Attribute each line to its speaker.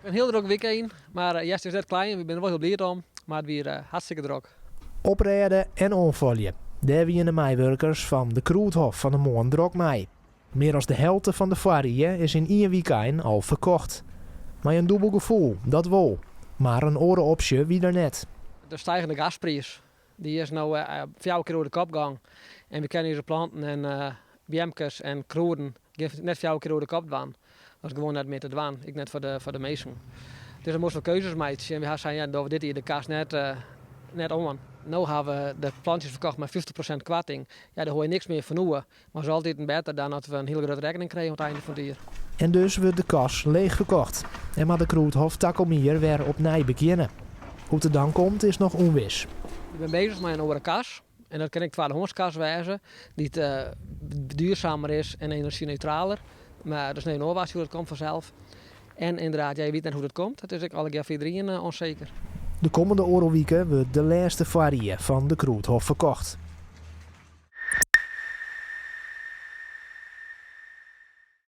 Speaker 1: Een heel druk weekend, maar juist is net klein. We zijn er wel heel blij om, maar het weer hartstikke druk.
Speaker 2: Opreden en onvolje. Daar wienen de meewerkers van de Kroethof van de Moon drok mee. Meer dan de helft van de varieën is in 1 weekend al verkocht. Maar een dubbel gevoel, dat wel. Maar een orenopsje wie er net.
Speaker 1: De stijgende gasprijs die is nu 4 keer door de kop gegaan. En we kennen deze planten en biemkes en kroeden net 4 keer door de kop gaan. Dat is gewoon net meer te doen, ik net voor de mensen. Dus er moesten we keuzes maken. En we hebben ja, dat we dit hier de kaas net om. Nu hebben we de plantjes verkocht met 50% kwarting. Ja, daar hoor je niks meer van nieuwe. Maar het is altijd beter dan dat we een hele grote rekening krijgen aan het einde van het jaar.
Speaker 2: En dus wordt de kas leeg verkocht. En maar de Kroethof Takelmier weer opnieuw beginnen. Hoe het er dan komt is nog onwis.
Speaker 1: Ik ben bezig met een oude kas. En dat kan ik de hondskas wijzen. Die duurzamer is en energie-neutraler. Maar dat is niet een oorwaarts hoe dat komt vanzelf. En inderdaad, ja, je weet net hoe dat komt. Het is alle jaar 4 onzeker.
Speaker 2: De komende oorlogweken wordt de laatste varie van de Kroethof verkocht.